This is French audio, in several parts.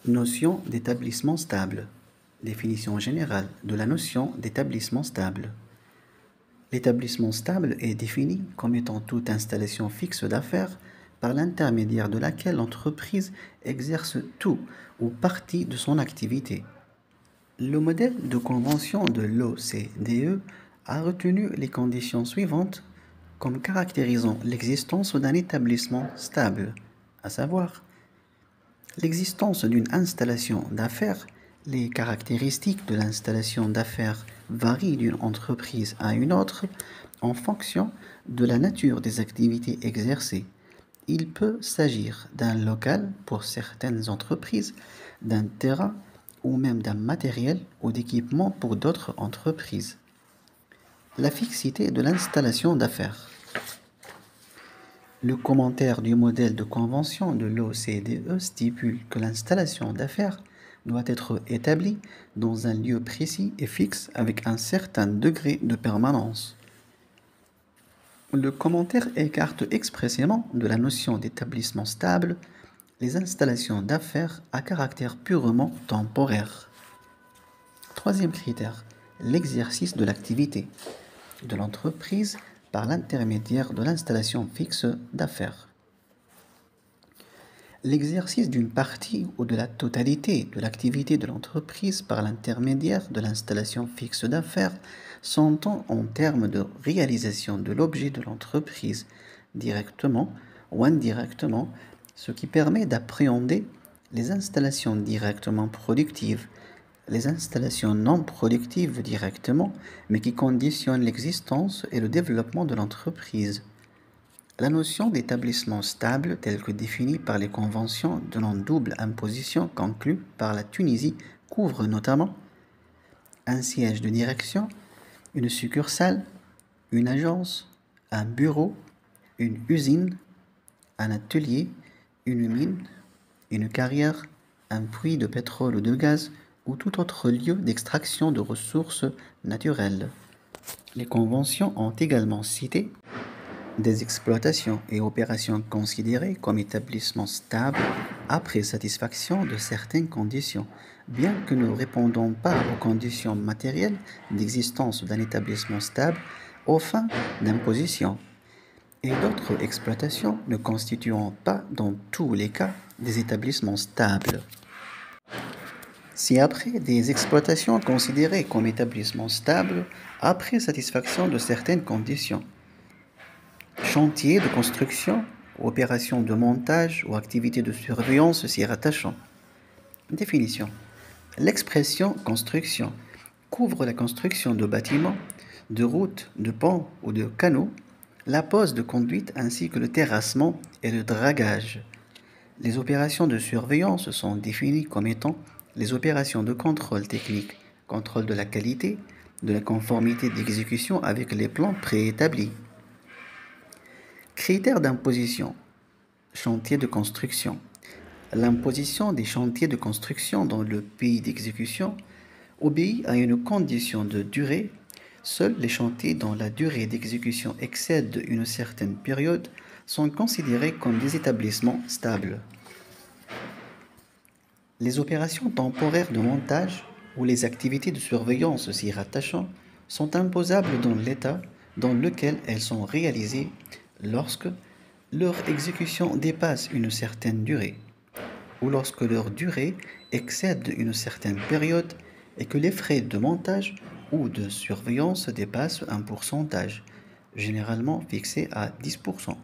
Notion d'établissement stable. Définition générale de la notion d'établissement stable. L'établissement stable est défini comme étant toute installation fixe d'affaires par l'intermédiaire de laquelle l'entreprise exerce tout ou partie de son activité. Le modèle de convention de l'OCDE a retenu les conditions suivantes comme caractérisant l'existence d'un établissement stable, à savoir l'existence d'une installation d'affaires. Les caractéristiques de l'installation d'affaires varient d'une entreprise à une autre en fonction de la nature des activités exercées. Il peut s'agir d'un local pour certaines entreprises, d'un terrain ou même d'un matériel ou d'équipement pour d'autres entreprises. La fixité de l'installation d'affaires. Le commentaire du modèle de convention de l'OCDE stipule que l'installation d'affaires doit être établie dans un lieu précis et fixe avec un certain degré de permanence. Le commentaire écarte expressément de la notion d'établissement stable les installations d'affaires à caractère purement temporaire. Troisième critère, l'exercice de l'activité de l'entreprise par l'intermédiaire de l'installation fixe d'affaires. L'exercice d'une partie ou de la totalité de l'activité de l'entreprise par l'intermédiaire de l'installation fixe d'affaires s'entend en termes de réalisation de l'objet de l'entreprise directement ou indirectement, ce qui permet d'appréhender les installations directement productives, les installations non productives directement, mais qui conditionnent l'existence et le développement de l'entreprise. La notion d'établissement stable, telle que définie par les conventions de non-double imposition conclues par la Tunisie, couvre notamment un siège de direction, une succursale, une agence, un bureau, une usine, un atelier, une mine, une carrière, un puits de pétrole ou de gaz, ou tout autre lieu d'extraction de ressources naturelles. Les conventions ont également cité des exploitations et opérations considérées comme établissements stables après satisfaction de certaines conditions, bien que ne répondant pas aux conditions matérielles d'existence d'un établissement stable aux fins d'imposition, et d'autres exploitations ne constituant pas dans tous les cas des établissements stables. Si après des exploitations considérées comme établissements stables, après satisfaction de certaines conditions, chantier de construction, opération de montage ou activité de surveillance s'y rattachant. Définition. L'expression construction couvre la construction de bâtiments, de routes, de ponts ou de canaux, la pose de conduite ainsi que le terrassement et le dragage. Les opérations de surveillance sont définies comme étant les opérations de contrôle technique, contrôle de la qualité, de la conformité d'exécution avec les plans préétablis. Critères d'imposition. Chantier de construction. L'imposition des chantiers de construction dans le pays d'exécution obéit à une condition de durée. Seuls les chantiers dont la durée d'exécution excède une certaine période sont considérés comme des établissements stables. Les opérations temporaires de montage ou les activités de surveillance s'y rattachant sont imposables dans l'État dans lequel elles sont réalisées lorsque leur exécution dépasse une certaine durée ou lorsque leur durée excède une certaine période et que les frais de montage ou de surveillance dépassent un pourcentage, généralement fixé à 10%,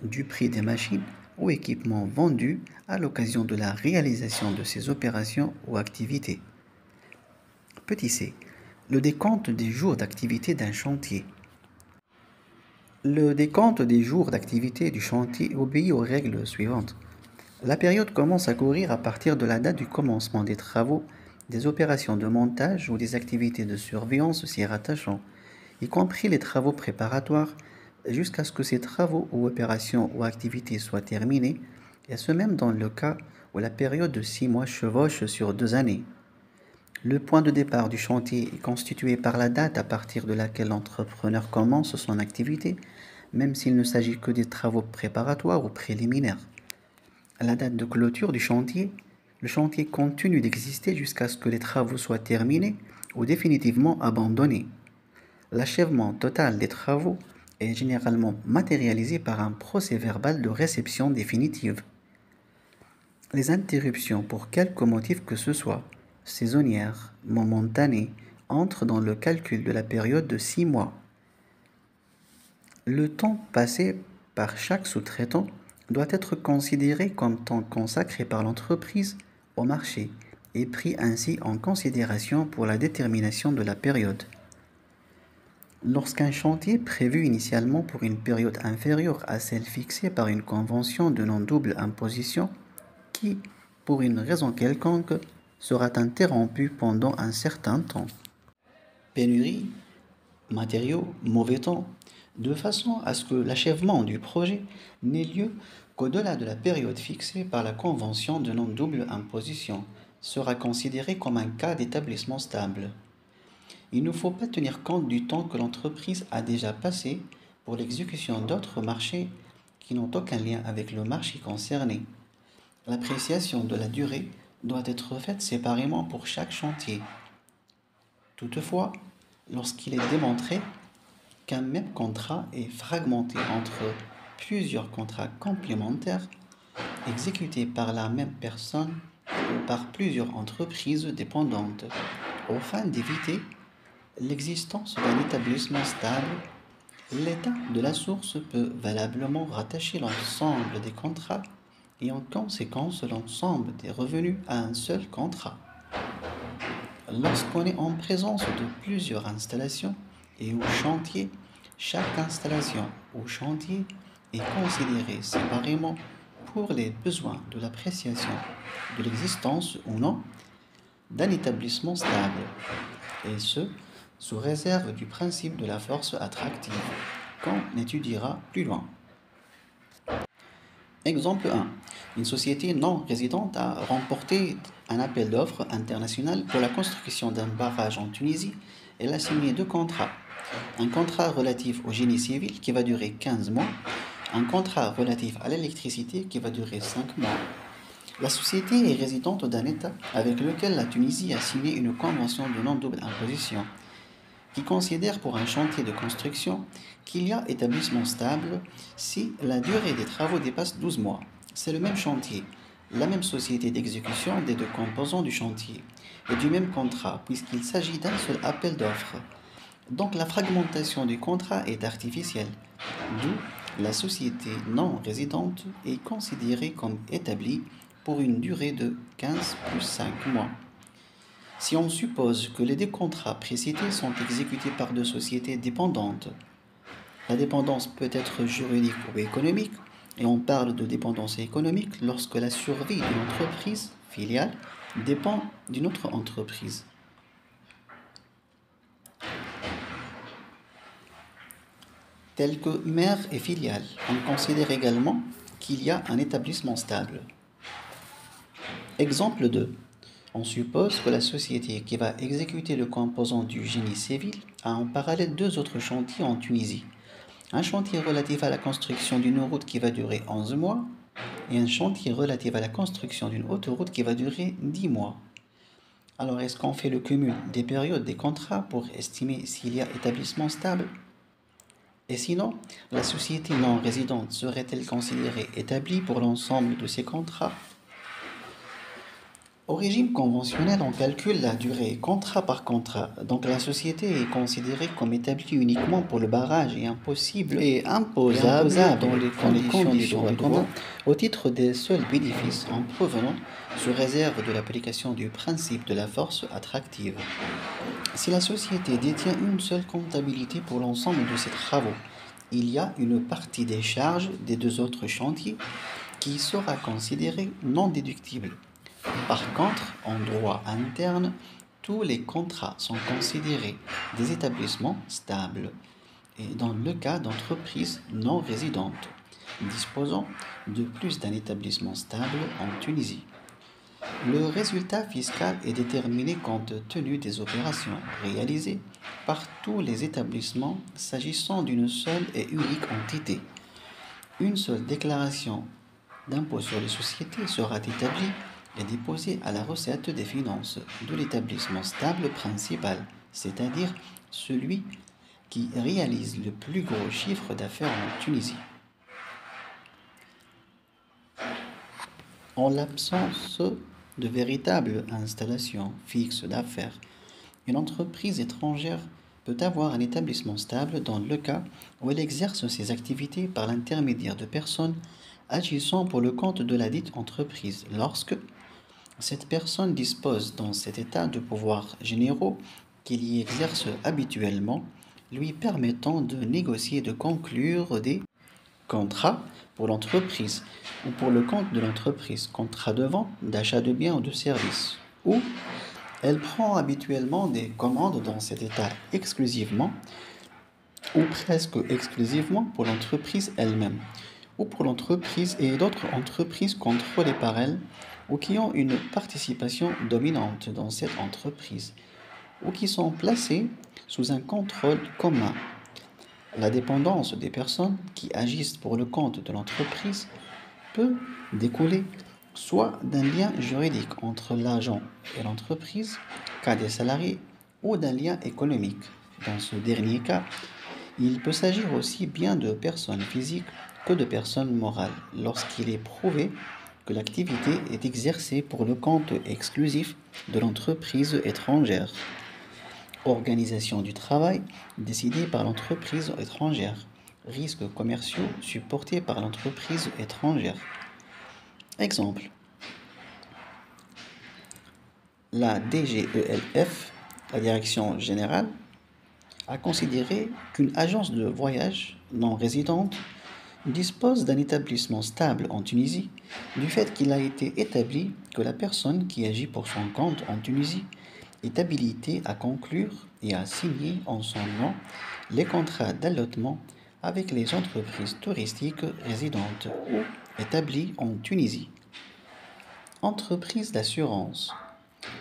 du prix des machines ou équipements vendus à l'occasion de la réalisation de ces opérations ou activités. Petit c. Le décompte des jours d'activité d'un chantier. Le décompte des jours d'activité du chantier obéit aux règles suivantes. La période commence à courir à partir de la date du commencement des travaux, des opérations de montage ou des activités de surveillance s'y rattachant, y compris les travaux préparatoires, jusqu'à ce que ces travaux ou opérations ou activités soient terminés, et ce même dans le cas où la période de 6 mois chevauche sur 2 années. Le point de départ du chantier est constitué par la date à partir de laquelle l'entrepreneur commence son activité, même s'il ne s'agit que des travaux préparatoires ou préliminaires. La date de clôture du chantier Le chantier continue d'exister jusqu'à ce que les travaux soient terminés ou définitivement abandonnés. L'achèvement total des travaux est généralement matérialisé par un procès-verbal de réception définitive. Les interruptions pour quelque motif que ce soit, saisonnières, momentanées, entrent dans le calcul de la période de 6 mois. Le temps passé par chaque sous-traitant doit être considéré comme temps consacré par l'entreprise au marché et pris ainsi en considération pour la détermination de la période. Lorsqu'un chantier prévu initialement pour une période inférieure à celle fixée par une convention de non-double imposition, qui, pour une raison quelconque, sera interrompu pendant un certain temps. Pénurie, matériaux, mauvais temps, de façon à ce que l'achèvement du projet n'ait lieu qu'au-delà de la période fixée par la convention de non-double imposition, sera considéré comme un cas d'établissement stable. Il ne faut pas tenir compte du temps que l'entreprise a déjà passé pour l'exécution d'autres marchés qui n'ont aucun lien avec le marché concerné. L'appréciation de la durée doit être faite séparément pour chaque chantier. Toutefois, lorsqu'il est démontré qu'un même contrat est fragmenté entre plusieurs contrats complémentaires exécutés par la même personne ou par plusieurs entreprises dépendantes, afin d'éviter l'existence d'un établissement stable, l'état de la source peut valablement rattacher l'ensemble des contrats et en conséquence l'ensemble des revenus à un seul contrat. Lorsqu'on est en présence de plusieurs installations et ou chantiers, chaque installation ou chantier est considéré séparément pour les besoins de l'appréciation de l'existence ou non d'un établissement stable, et ce, sous réserve du principe de la force attractive, qu'on étudiera plus loin. Exemple 1. Une société non résidente a remporté un appel d'offres international pour la construction d'un barrage en Tunisie. Elle a signé 2 contrats. Un contrat relatif au génie civil qui va durer 15 mois, un contrat relatif à l'électricité qui va durer 5 mois. La société est résidente d'un État avec lequel la Tunisie a signé une convention de non-double imposition qui considère pour un chantier de construction qu'il y a établissement stable si la durée des travaux dépasse 12 mois. C'est le même chantier, la même société d'exécution des 2 composants du chantier et du même contrat puisqu'il s'agit d'un seul appel d'offres. Donc la fragmentation du contrat est artificielle, d'où la société non résidente est considérée comme établie pour une durée de 15 plus 5 mois. Si on suppose que les 2 contrats précités sont exécutés par 2 sociétés dépendantes, la dépendance peut être juridique ou économique, et on parle de dépendance économique lorsque la survie d'une entreprise filiale dépend d'une autre entreprise. Telle que mère et filiale, on considère également qu'il y a un établissement stable. Exemple 2. On suppose que la société qui va exécuter le composant du génie civil a en parallèle 2 autres chantiers en Tunisie. Un chantier relatif à la construction d'une route qui va durer 11 mois et un chantier relatif à la construction d'une autoroute qui va durer 10 mois. Alors, est-ce qu'on fait le cumul des périodes des contrats pour estimer s'il y a établissement stable? Et sinon, la société non résidente serait-elle considérée établie pour l'ensemble de ces contrats? Au régime conventionnel, on calcule la durée contrat par contrat. Donc la société est considérée comme établie uniquement pour le barrage et impossible et imposable dans les conditions du droit au titre des seuls bénéfices en provenant sous réserve de l'application du principe de la force attractive. Si la société détient une seule comptabilité pour l'ensemble de ses travaux, il y a une partie des charges des 2 autres chantiers qui sera considérée non déductible. Par contre, en droit interne, tous les contrats sont considérés des établissements stables et dans le cas d'entreprises non résidentes disposant de plus d'un établissement stable en Tunisie. Le résultat fiscal est déterminé compte tenu des opérations réalisées par tous les établissements s'agissant d'une seule et unique entité. Une seule déclaration d'impôt sur les sociétés sera établie est déposé à la recette des finances de l'établissement stable principal, c'est-à-dire celui qui réalise le plus gros chiffre d'affaires en Tunisie. En l'absence de véritable installation fixe d'affaires, une entreprise étrangère peut avoir un établissement stable dans le cas où elle exerce ses activités par l'intermédiaire de personnes agissant pour le compte de la dite entreprise, lorsque cette personne dispose dans cet état de pouvoirs généraux qu'il y exerce habituellement, lui permettant de négocier et de conclure des contrat pour l'entreprise ou pour le compte de l'entreprise, contrat de vente, d'achat de biens ou de services, ou elle prend habituellement des commandes dans cet état exclusivement ou presque exclusivement pour l'entreprise elle-même ou pour l'entreprise et d'autres entreprises contrôlées par elle ou qui ont une participation dominante dans cette entreprise ou qui sont placées sous un contrôle commun. La dépendance des personnes qui agissent pour le compte de l'entreprise peut découler soit d'un lien juridique entre l'agent et l'entreprise, cas des salariés, ou d'un lien économique. Dans ce dernier cas, il peut s'agir aussi bien de personnes physiques que de personnes morales, lorsqu'il est prouvé que l'activité est exercée pour le compte exclusif de l'entreprise étrangère. Organisation du travail décidée par l'entreprise étrangère. Risques commerciaux supportés par l'entreprise étrangère. Exemple. La DGELF, la Direction générale, a considéré qu'une agence de voyage non résidente dispose d'un établissement stable en Tunisie du fait qu'il a été établi que la personne qui agit pour son compte en Tunisie est habilitée à conclure et à signer en son nom les contrats d'allotement avec les entreprises touristiques résidentes ou établies en Tunisie. Entreprises d'assurance.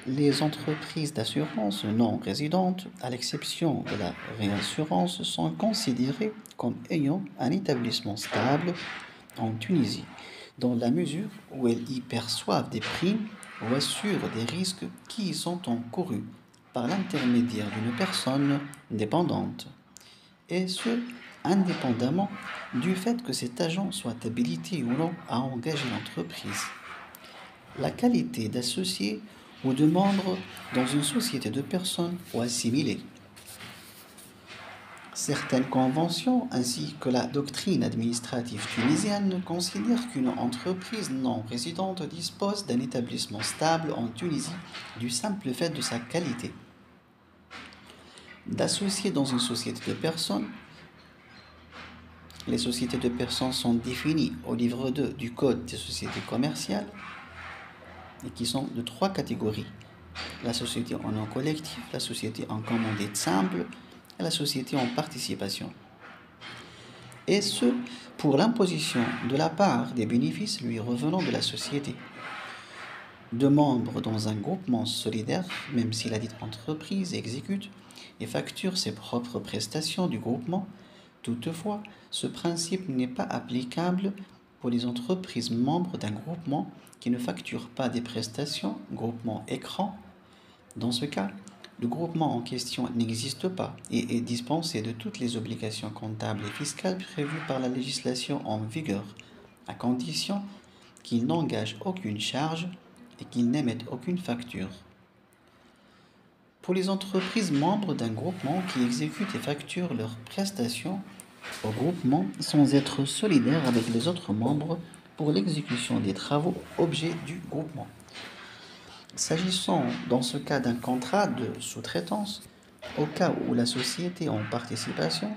Les entreprises d'assurance non résidentes, à l'exception de la réassurance, sont considérées comme ayant un établissement stable en Tunisie, dans la mesure où elles y perçoivent des primes ou assurent des risques qui y sont encourus par l'intermédiaire d'une personne dépendante, et ce, indépendamment du fait que cet agent soit habilité ou non à engager l'entreprise. La qualité d'associé ou de membre dans une société de personnes ou assimilées. Certaines conventions ainsi que la doctrine administrative tunisienne considèrent qu'une entreprise non résidente dispose d'un établissement stable en Tunisie du simple fait de sa qualité. D'associer dans une société de personnes. Les sociétés de personnes sont définies au livre 2 du Code des sociétés commerciales et qui sont de 3 catégories. La société en nom collectif, la société en commandite simple et la société en participation. Et ce, pour l'imposition de la part des bénéfices lui revenant de la société. De membres dans un groupement solidaire, même si la dite entreprise exécute et facture ses propres prestations du groupement, toutefois, ce principe n'est pas applicable pour les entreprises membres d'un groupement qui ne facturent pas des prestations, groupement écran. Dans ce cas, le groupement en question n'existe pas et est dispensé de toutes les obligations comptables et fiscales prévues par la législation en vigueur, à condition qu'il n'engage aucune charge et qu'il n'émette aucune facture. Pour les entreprises membres d'un groupement qui exécutent et facturent leurs prestations au groupement sans être solidaires avec les autres membres pour l'exécution des travaux objet du groupement. S'agissant dans ce cas d'un contrat de sous-traitance, au cas où la société en participation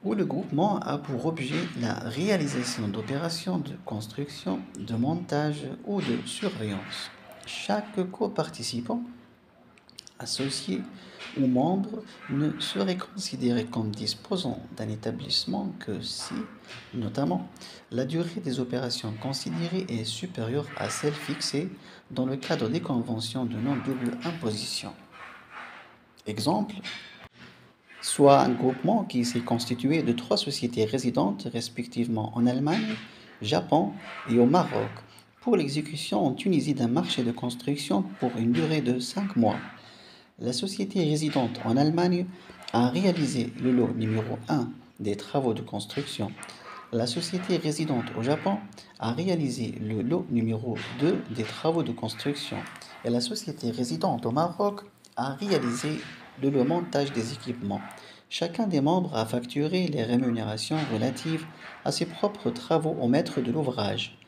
ou le groupement a pour objet la réalisation d'opérations de construction, de montage ou de surveillance. Chaque coparticipant, associé ou membre ne serait considéré comme disposant d'un établissement que si, notamment, la durée des opérations considérées est supérieure à celle fixée dans le cadre des conventions de non-double imposition. Exemple, soit un groupement qui s'est constitué de 3 sociétés résidentes respectivement en Allemagne, Japon et au Maroc pour l'exécution en Tunisie d'un marché de construction pour une durée de 5 mois. La société résidente en Allemagne a réalisé le lot numéro 1 des travaux de construction. La société résidente au Japon a réalisé le lot numéro 2 des travaux de construction. Et la société résidente au Maroc a réalisé le montage des équipements. Chacun des membres a facturé les rémunérations relatives à ses propres travaux au maître de l'ouvrage.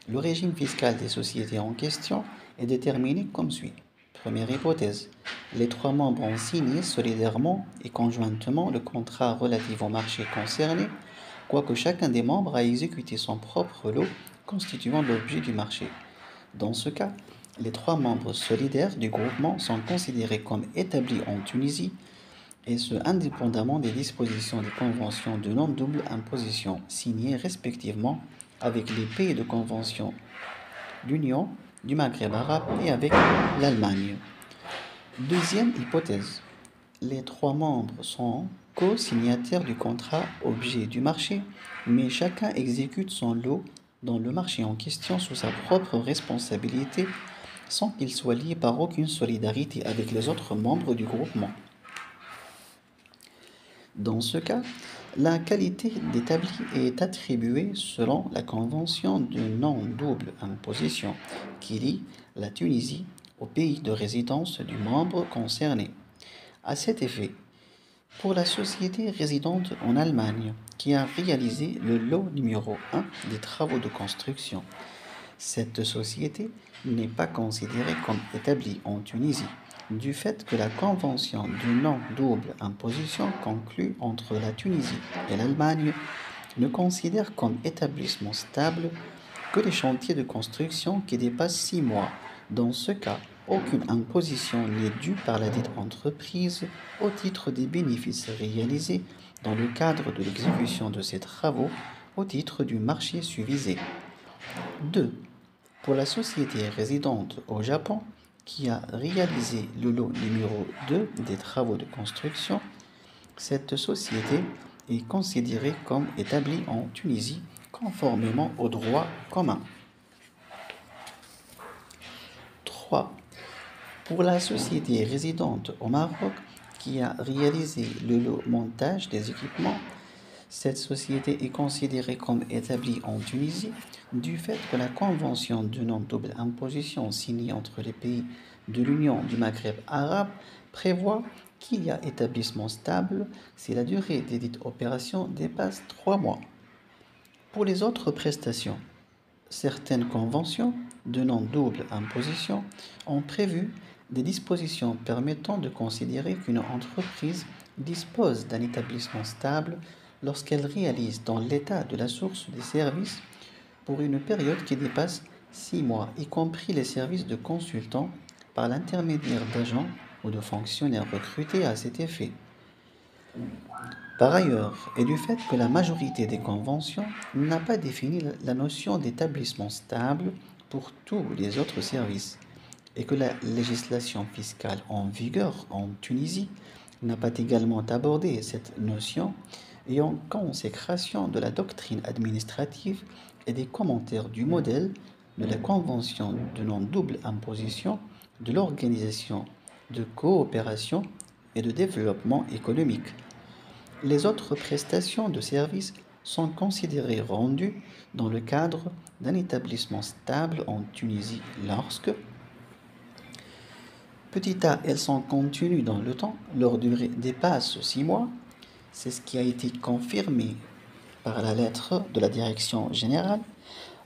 Le régime fiscal des sociétés en question est déterminé comme suit. Première hypothèse, les trois membres ont signé solidairement et conjointement le contrat relatif au marché concerné, quoique chacun des membres a exécuté son propre lot constituant l'objet du marché. Dans ce cas, les trois membres solidaires du groupement sont considérés comme établis en Tunisie, et ce indépendamment des dispositions des conventions de non-double imposition signées respectivement avec les pays de convention l'Union du Maghreb arabe et avec l'Allemagne. Deuxième hypothèse, les trois membres sont co-signataires du contrat objet du marché, mais chacun exécute son lot dans le marché en question sous sa propre responsabilité sans qu'il soit lié par aucune solidarité avec les autres membres du groupement. Dans ce cas, la qualité d'établi est attribuée selon la convention de non-double imposition qui lie la Tunisie au pays de résidence du membre concerné. À cet effet, pour la société résidente en Allemagne qui a réalisé le lot numéro 1 des travaux de construction, cette société n'est pas considérée comme établie en Tunisie du fait que la convention de non-double imposition conclue entre la Tunisie et l'Allemagne ne considère comme établissement stable que les chantiers de construction qui dépassent 6 mois. Dans ce cas, aucune imposition n'est due par la dite entreprise au titre des bénéfices réalisés dans le cadre de l'exécution de ces travaux au titre du marché susvisé. 2. Pour la société résidente au Japon qui a réalisé le lot numéro 2 des travaux de construction, cette société est considérée comme établie en Tunisie conformément au droit commun. 3. Pour la société résidente au Maroc qui a réalisé le lot montage des équipements, cette société est considérée comme établie en Tunisie du fait que la convention de non-double imposition signée entre les pays de l'Union du Maghreb arabe prévoit qu'il y a établissement stable si la durée des dites opérations dépasse 3 mois. Pour les autres prestations, certaines conventions de non-double imposition ont prévu des dispositions permettant de considérer qu'une entreprise dispose d'un établissement stable lorsqu'elle réalise dans l'état de la source des services pour une période qui dépasse 6 mois, y compris les services de consultants par l'intermédiaire d'agents ou de fonctionnaires recrutés à cet effet. Par ailleurs, et du fait que la majorité des conventions n'a pas défini la notion d'établissement stable pour tous les autres services, et que la législation fiscale en vigueur en Tunisie n'a pas également abordé cette notion, et en consécration de la doctrine administrative et des commentaires du modèle de la Convention de non-double imposition de l'Organisation de coopération et de développement économique. Les autres prestations de services sont considérées rendues dans le cadre d'un établissement stable en Tunisie lorsque, petit a, elles sont continues dans le temps, leur durée dépasse 6 mois. C'est ce qui a été confirmé par la lettre de la Direction générale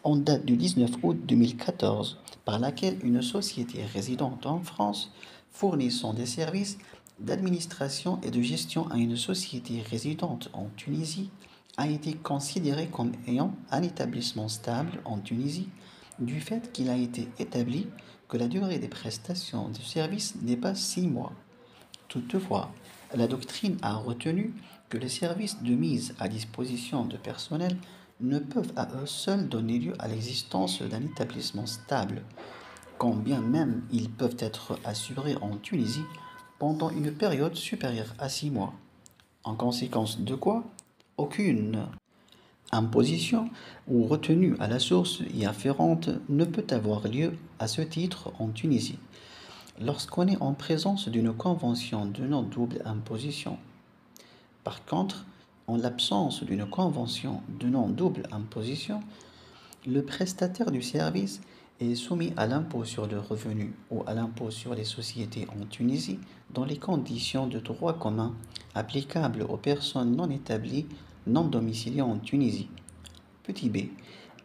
en date du 19 août 2014, par laquelle une société résidente en France fournissant des services d'administration et de gestion à une société résidente en Tunisie a été considérée comme ayant un établissement stable en Tunisie du fait qu'il a été établi que la durée des prestations de services dépasse 6 mois. Toutefois, la doctrine a retenu que les services de mise à disposition de personnel ne peuvent à eux seuls donner lieu à l'existence d'un établissement stable, quand bien même ils peuvent être assurés en Tunisie pendant une période supérieure à 6 mois. En conséquence de quoi, aucune Imposition ou retenue à la source y afférente ne peut avoir lieu à ce titre en Tunisie. Lorsqu'on est en présence d'une convention de non-double imposition. Par contre, en l'absence d'une convention de non-double imposition, le prestataire du service est soumis à l'impôt sur le revenu ou à l'impôt sur les sociétés en Tunisie dans les conditions de droit commun applicables aux personnes non établies, non domiciliées en Tunisie. Petit b.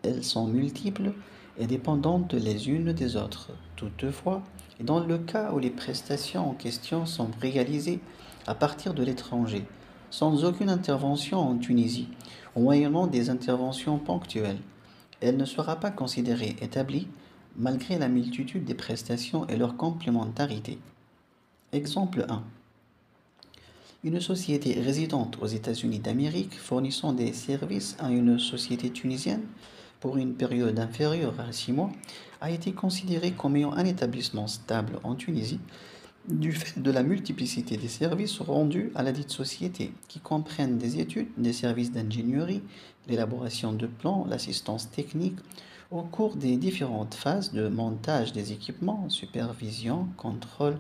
Elles sont multiples et dépendantes les unes des autres. Toutefois, dans le cas où les prestations en question sont réalisées à partir de l'étranger, sans aucune intervention en Tunisie, ou moyennant des interventions ponctuelles, elle ne sera pas considérée établie malgré la multitude des prestations et leur complémentarité. Exemple 1. Une société résidente aux États-Unis d'Amérique fournissant des services à une société tunisienne pour une période inférieure à 6 mois a été considérée comme ayant un établissement stable en Tunisie du fait de la multiplicité des services rendus à la dite société, qui comprennent des études, des services d'ingénierie, l'élaboration de plans, l'assistance technique, au cours des différentes phases de montage des équipements, supervision, contrôle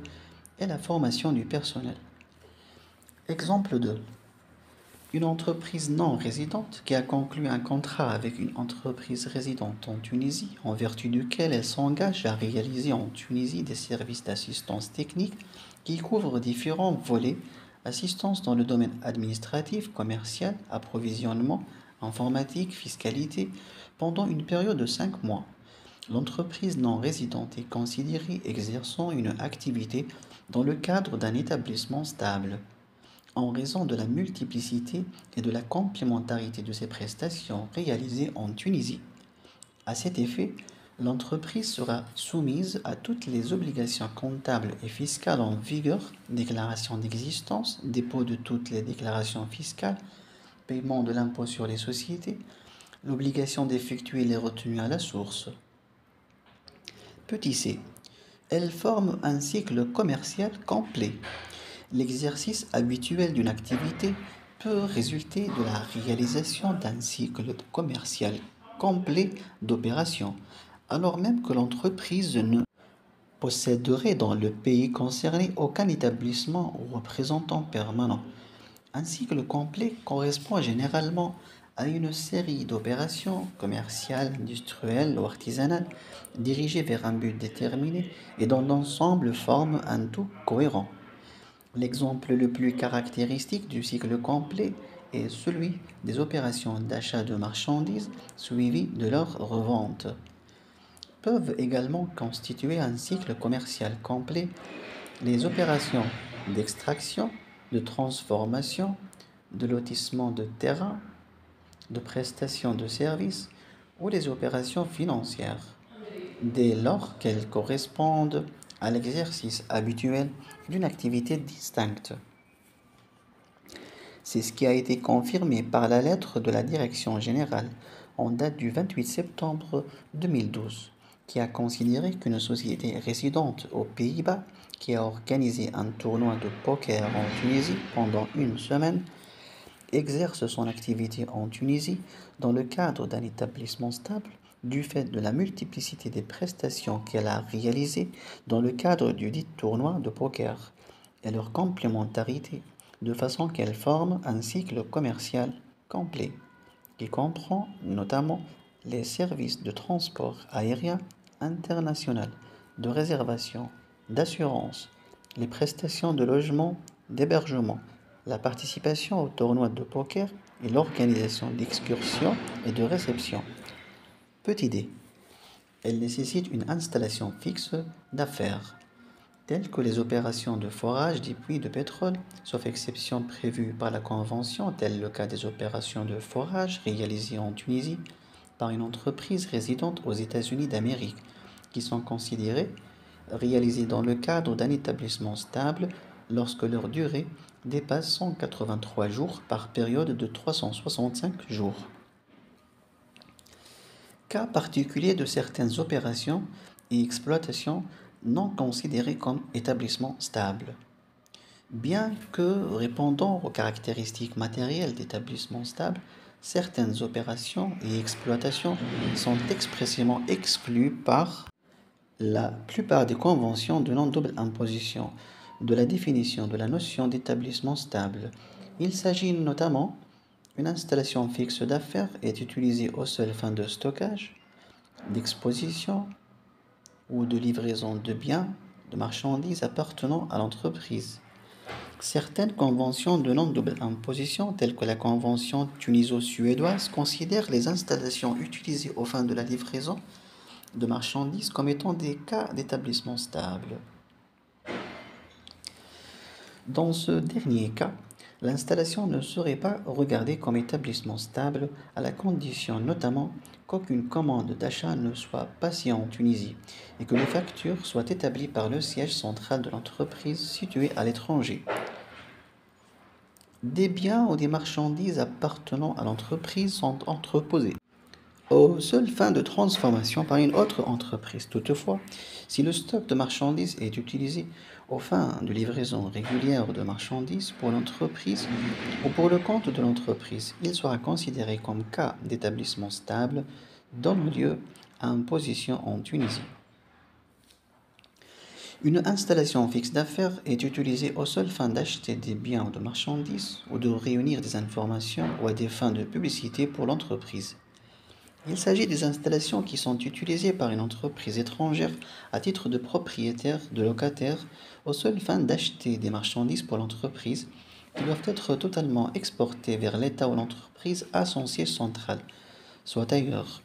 et la formation du personnel. Exemple 2. Une entreprise non résidente qui a conclu un contrat avec une entreprise résidente en Tunisie, en vertu duquel elle s'engage à réaliser en Tunisie des services d'assistance technique qui couvrent différents volets, assistance dans le domaine administratif, commercial, approvisionnement, informatique, fiscalité, pendant une période de 5 mois. L'entreprise non résidente est considérée exerçant une activité dans le cadre d'un établissement stable en raison de la multiplicité et de la complémentarité de ses prestations réalisées en Tunisie. À cet effet, l'entreprise sera soumise à toutes les obligations comptables et fiscales en vigueur, déclaration d'existence, dépôt de toutes les déclarations fiscales, paiement de l'impôt sur les sociétés, l'obligation d'effectuer les retenues à la source. Petit c. Elle forme un cycle commercial complet. L'exercice habituel d'une activité peut résulter de la réalisation d'un cycle commercial complet d'opérations, alors même que l'entreprise ne posséderait dans le pays concerné aucun établissement ou représentant permanent. Un cycle complet correspond généralement à une série d'opérations commerciales, industrielles ou artisanales dirigées vers un but déterminé et dont l'ensemble forme un tout cohérent. L'exemple le plus caractéristique du cycle complet est celui des opérations d'achat de marchandises suivies de leur revente. Peuvent également constituer un cycle commercial complet les opérations d'extraction, de transformation, de lotissement de terrain, de prestation de services ou les opérations financières, dès lors qu'elles correspondent à l'exercice habituel d'une activité distincte. C'est ce qui a été confirmé par la lettre de la Direction générale en date du 28 septembre 2012, qui a considéré qu'une société résidente aux Pays-Bas qui a organisé un tournoi de poker en Tunisie pendant une semaine exerce son activité en Tunisie dans le cadre d'un établissement stable du fait de la multiplicité des prestations qu'elle a réalisées dans le cadre du dit tournoi de poker et leur complémentarité, de façon qu'elle forme un cycle commercial complet qui comprend notamment les services de transport aérien international, de réservation, d'assurance, les prestations de logement, d'hébergement, la participation au tournoi de poker et l'organisation d'excursions et de réceptions. Petit d. Elle nécessite une installation fixe d'affaires, telles que les opérations de forage des puits de pétrole, sauf exception prévue par la Convention, tel le cas des opérations de forage réalisées en Tunisie par une entreprise résidente aux États-Unis d'Amérique, qui sont considérées réalisées dans le cadre d'un établissement stable lorsque leur durée dépasse 183 jours par période de 365 jours. Cas particulier de certaines opérations et exploitations non considérées comme établissements stables. Bien que répondant aux caractéristiques matérielles d'établissements stables, certaines opérations et exploitations sont expressément exclues par la plupart des conventions de non-double imposition de la définition de la notion d'établissement stable. Il s'agit notamment une installation fixe d'affaires est utilisée aux seules fins de stockage, d'exposition ou de livraison de biens, de marchandises appartenant à l'entreprise. Certaines conventions de non-double imposition, telles que la convention tuniso-suédoise, considèrent les installations utilisées aux fins de la livraison de marchandises comme étant des cas d'établissement stable. Dans ce dernier cas, l'installation ne serait pas regardée comme établissement stable à la condition notamment qu'aucune commande d'achat ne soit passée en Tunisie et que les factures soient établies par le siège central de l'entreprise situé à l'étranger. Des biens ou des marchandises appartenant à l'entreprise sont entreposés aux seules fins de transformation par une autre entreprise. Toutefois, si le stock de marchandises est utilisé aux fins de livraison régulière de marchandises pour l'entreprise ou pour le compte de l'entreprise, il sera considéré comme cas d'établissement stable donnant lieu à imposition en Tunisie. Une installation fixe d'affaires est utilisée aux seules fins d'acheter des biens ou de marchandises ou de réunir des informations ou à des fins de publicité pour l'entreprise. Il s'agit des installations qui sont utilisées par une entreprise étrangère à titre de propriétaire, de locataire, aux seules fins d'acheter des marchandises pour l'entreprise, qui doivent être totalement exportées vers l'État ou l'entreprise à son siège central, soit ailleurs.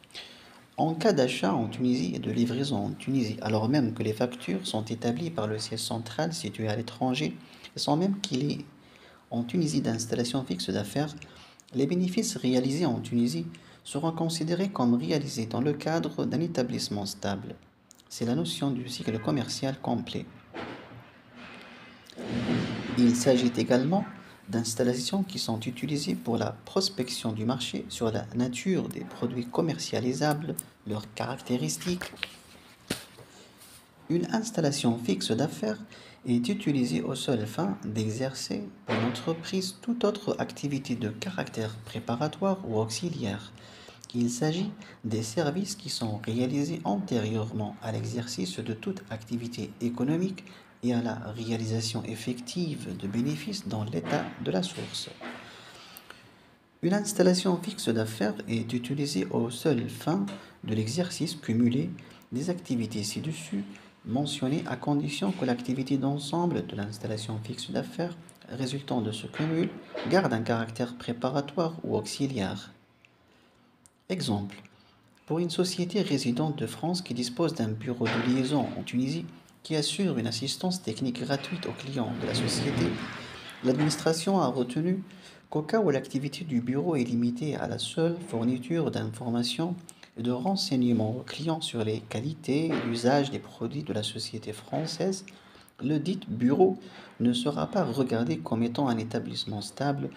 En cas d'achat en Tunisie et de livraison en Tunisie, alors même que les factures sont établies par le siège central situé à l'étranger, et sans même qu'il y ait en Tunisie d'installation fixe d'affaires, les bénéfices réalisés en Tunisie seront considérés comme réalisés dans le cadre d'un établissement stable. C'est la notion du cycle commercial complet. Il s'agit également d'installations qui sont utilisées pour la prospection du marché sur la nature des produits commercialisables, leurs caractéristiques. Une installation fixe d'affaires est utilisée aux seules fins d'exercer pour l'entreprise toute autre activité de caractère préparatoire ou auxiliaire. Il s'agit des services qui sont réalisés antérieurement à l'exercice de toute activité économique et à la réalisation effective de bénéfices dans l'état de la source. Une installation fixe d'affaires est utilisée aux seules fins de l'exercice cumulé des activités ci-dessus mentionnées à condition que l'activité d'ensemble de l'installation fixe d'affaires résultant de ce cumul garde un caractère préparatoire ou auxiliaire. Exemple. Pour une société résidente de France qui dispose d'un bureau de liaison en Tunisie qui assure une assistance technique gratuite aux clients de la société, l'administration a retenu qu'au cas où l'activité du bureau est limitée à la seule fourniture d'informations et de renseignements aux clients sur les qualités et l'usage des produits de la société française, le dit bureau ne sera pas regardé comme étant un établissement stable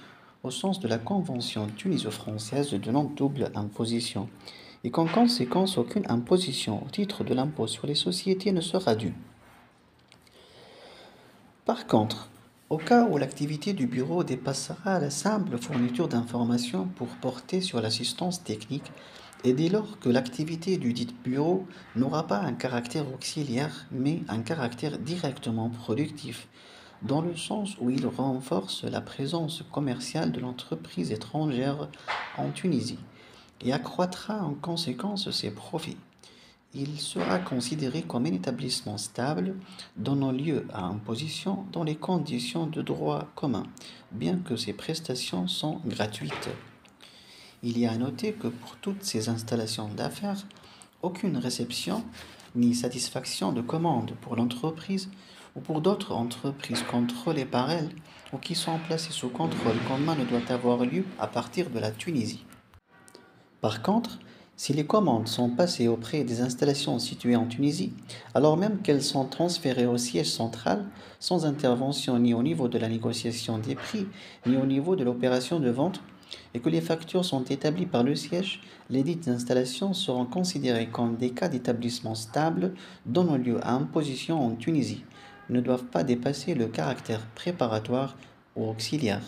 au sens de la Convention tuniso-française de non-double imposition, et qu'en conséquence aucune imposition au titre de l'impôt sur les sociétés ne sera due. Par contre, au cas où l'activité du bureau dépassera la simple fourniture d'informations pour porter sur l'assistance technique, et dès lors que l'activité du dit bureau n'aura pas un caractère auxiliaire, mais un caractère directement productif, dans le sens où il renforce la présence commerciale de l'entreprise étrangère en Tunisie et accroîtra en conséquence ses profits. Il sera considéré comme un établissement stable donnant lieu à imposition dans les conditions de droit commun, bien que ces prestations sont gratuites. Il y a à noter que pour toutes ces installations d'affaires, aucune réception ni satisfaction de commande pour l'entreprise ou pour d'autres entreprises contrôlées par elle ou qui sont placées sous contrôle commun ne doit avoir lieu à partir de la Tunisie. Par contre, si les commandes sont passées auprès des installations situées en Tunisie, alors même qu'elles sont transférées au siège central, sans intervention ni au niveau de la négociation des prix, ni au niveau de l'opération de vente, et que les factures sont établies par le siège, les dites installations seront considérées comme des cas d'établissement stable donnant lieu à imposition en Tunisie, ne doivent pas dépasser le caractère préparatoire ou auxiliaire.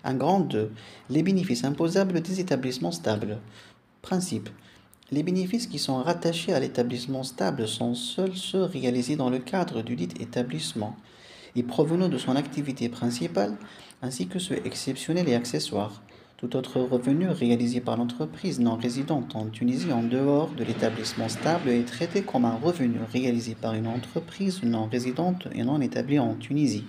Un grand 2. Les bénéfices imposables des établissements stables. Principe. Les bénéfices qui sont rattachés à l'établissement stable sont seuls ceux réalisés dans le cadre du dit établissement et provenant de son activité principale, ainsi que ceux exceptionnels et accessoires. Tout autre revenu réalisé par l'entreprise non résidente en Tunisie en dehors de l'établissement stable est traité comme un revenu réalisé par une entreprise non résidente et non établie en Tunisie,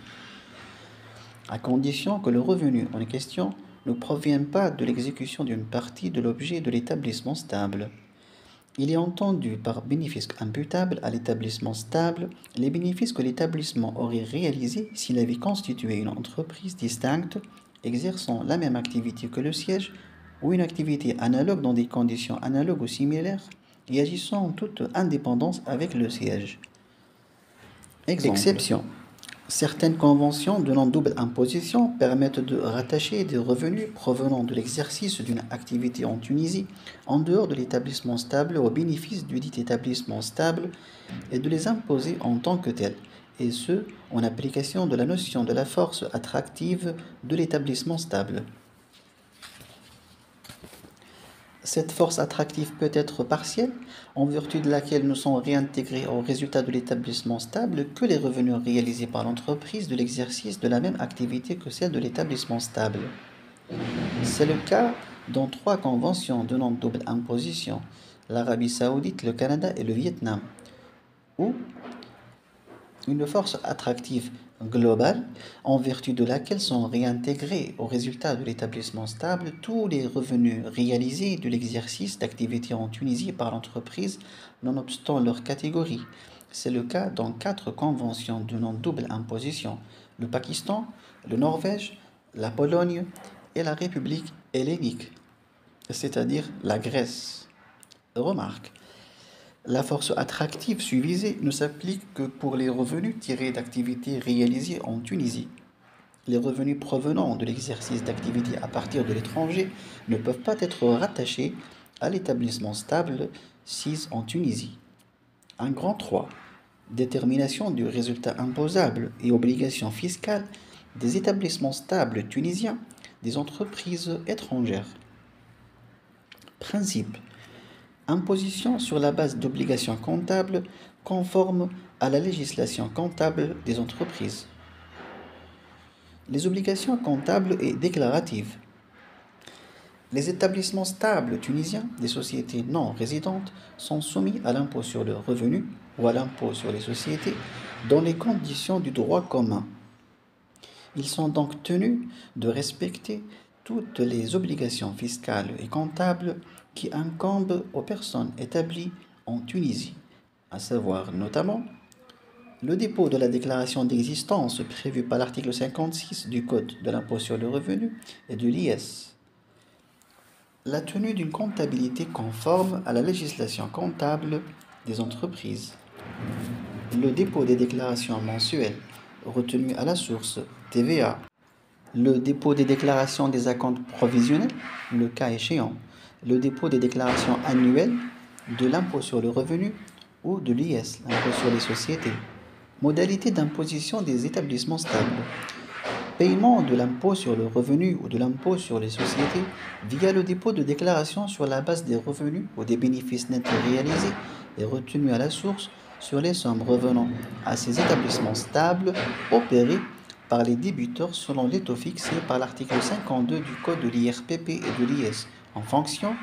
à condition que le revenu en question ne provienne pas de l'exécution d'une partie de l'objet de l'établissement stable. Il est entendu par bénéfice imputable à l'établissement stable les bénéfices que l'établissement aurait réalisés s'il avait constitué une entreprise distincte, exerçant la même activité que le siège, ou une activité analogue dans des conditions analogues ou similaires, et agissant en toute indépendance avec le siège. Exemple. Exception. Certaines conventions de non-double imposition permettent de rattacher des revenus provenant de l'exercice d'une activité en Tunisie en dehors de l'établissement stable au bénéfice du dit établissement stable et de les imposer en tant que tels, et ce, en application de la notion de la force attractive de l'établissement stable. Cette force attractive peut être partielle, en vertu de laquelle ne sont réintégrés au résultat de l'établissement stable que les revenus réalisés par l'entreprise de l'exercice de la même activité que celle de l'établissement stable. C'est le cas dans 3 conventions de non-double imposition, l'Arabie saoudite, le Canada et le Vietnam, où une force attractive globale, en vertu de laquelle sont réintégrés au résultat de l'établissement stable tous les revenus réalisés de l'exercice d'activité en Tunisie par l'entreprise, nonobstant leur catégorie. C'est le cas dans 4 conventions de non-double imposition, le Pakistan, le Norvège, la Pologne et la République hellénique, c'est-à-dire la Grèce. Remarque. La force attractive suivisée ne s'applique que pour les revenus tirés d'activités réalisées en Tunisie. Les revenus provenant de l'exercice d'activité à partir de l'étranger ne peuvent pas être rattachés à l'établissement stable SIS en Tunisie. Un grand 3. Détermination du résultat imposable et obligations fiscales des établissements stables tunisiens des entreprises étrangères. Principe. Imposition sur la base d'obligations comptables conformes à la législation comptable des entreprises. Les obligations comptables et déclaratives. Les établissements stables tunisiens des sociétés non résidentes sont soumis à l'impôt sur le revenu ou à l'impôt sur les sociétés dans les conditions du droit commun. Ils sont donc tenus de respecter toutes les obligations fiscales et comptables qui incombent aux personnes établies en Tunisie, à savoir notamment le dépôt de la déclaration d'existence prévue par l'article 56 du Code de l'impôt sur le revenu et de l'IS, la tenue d'une comptabilité conforme à la législation comptable des entreprises, le dépôt des déclarations mensuelles retenues à la source TVA, le dépôt des déclarations des acomptes provisionnels, le cas échéant, le dépôt des déclarations annuelles de l'impôt sur le revenu ou de l'IS, l'impôt sur les sociétés. Modalité d'imposition des établissements stables. Paiement de l'impôt sur le revenu ou de l'impôt sur les sociétés via le dépôt de déclaration sur la base des revenus ou des bénéfices nets réalisés et retenus à la source sur les sommes revenant à ces établissements stables opérés par les débiteurs selon les taux fixés par l'article 52 du Code de l'IRPP et de l'IS en fonction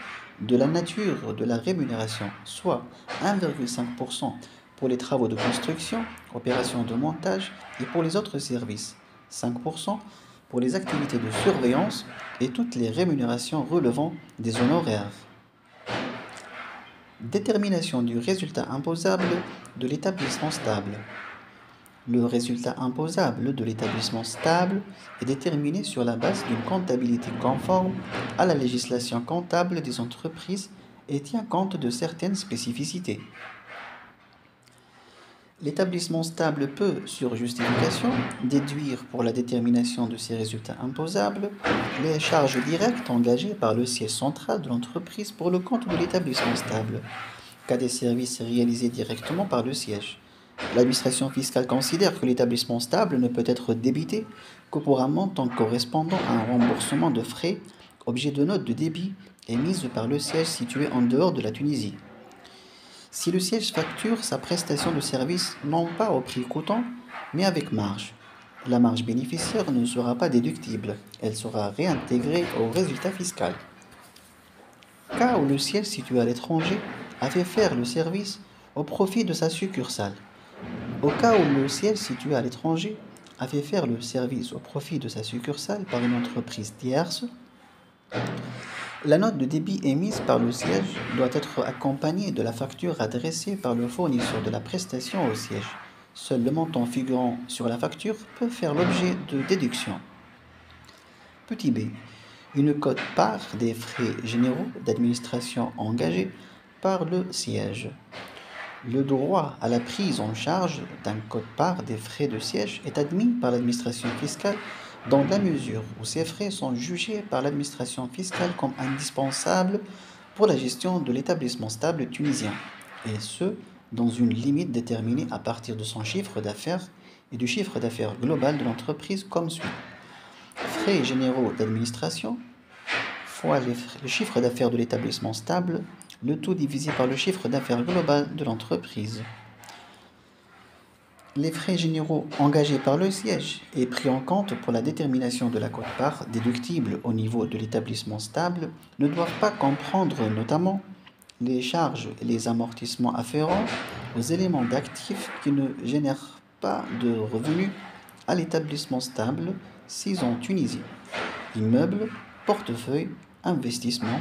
de la nature de la rémunération, soit 1,5% pour les travaux de construction, opérations de montage et pour les autres services, 5% pour les activités de surveillance et toutes les rémunérations relevant des honoraires. Détermination du résultat imposable de l'établissement stable. Le résultat imposable de l'établissement stable est déterminé sur la base d'une comptabilité conforme à la législation comptable des entreprises et tient compte de certaines spécificités. L'établissement stable peut, sur justification, déduire pour la détermination de ces résultats imposables les charges directes engagées par le siège central de l'entreprise pour le compte de l'établissement stable, cas des services réalisés directement par le siège, L'administration fiscale considère que l'établissement stable ne peut être débité que pour un montant correspondant à un remboursement de frais, objet de note de débit émise par le siège situé en dehors de la Tunisie. Si le siège facture sa prestation de service non pas au prix coûtant, mais avec marge, la marge bénéficiaire ne sera pas déductible, elle sera réintégrée au résultat fiscal. Cas où le siège situé à l'étranger a fait faire le service au profit de sa succursale. Au cas où le siège situé à l'étranger a fait faire le service au profit de sa succursale par une entreprise tierce, la note de débit émise par le siège doit être accompagnée de la facture adressée par le fournisseur de la prestation au siège. Seul le montant figurant sur la facture peut faire l'objet de déduction. Petit b. Une quote-part des frais généraux d'administration engagés par le siège. Le droit à la prise en charge d'un quote-part des frais de siège est admis par l'administration fiscale dans la mesure où ces frais sont jugés par l'administration fiscale comme indispensables pour la gestion de l'établissement stable tunisien, et ce, dans une limite déterminée à partir de son chiffre d'affaires et du chiffre d'affaires global de l'entreprise comme suit. Frais généraux d'administration fois le chiffre d'affaires de l'établissement stable, le tout divisé par le chiffre d'affaires global de l'entreprise. Les frais généraux engagés par le siège et pris en compte pour la détermination de la quote-part déductible au niveau de l'établissement stable ne doivent pas comprendre notamment les charges et les amortissements afférents aux éléments d'actifs qui ne génèrent pas de revenus à l'établissement stable s'ils en Tunisie. Immeubles, portefeuille, investissement.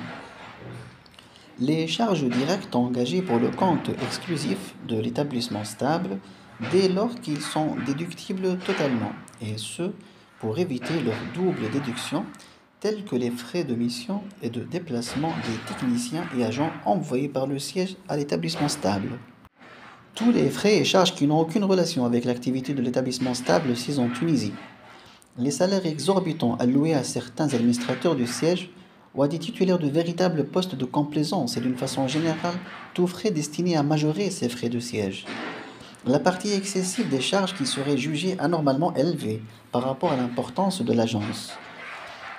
Les charges directes engagées pour le compte exclusif de l'établissement stable dès lors qu'ils sont déductibles totalement, et ce, pour éviter leur double déduction, tels que les frais de mission et de déplacement des techniciens et agents envoyés par le siège à l'établissement stable. Tous les frais et charges qui n'ont aucune relation avec l'activité de l'établissement stable s'ils en Tunisie. Les salaires exorbitants alloués à certains administrateurs du siège ou à des titulaires de véritables postes de complaisance et d'une façon générale, tout frais destiné à majorer ces frais de siège. La partie excessive des charges qui seraient jugées anormalement élevées par rapport à l'importance de l'agence.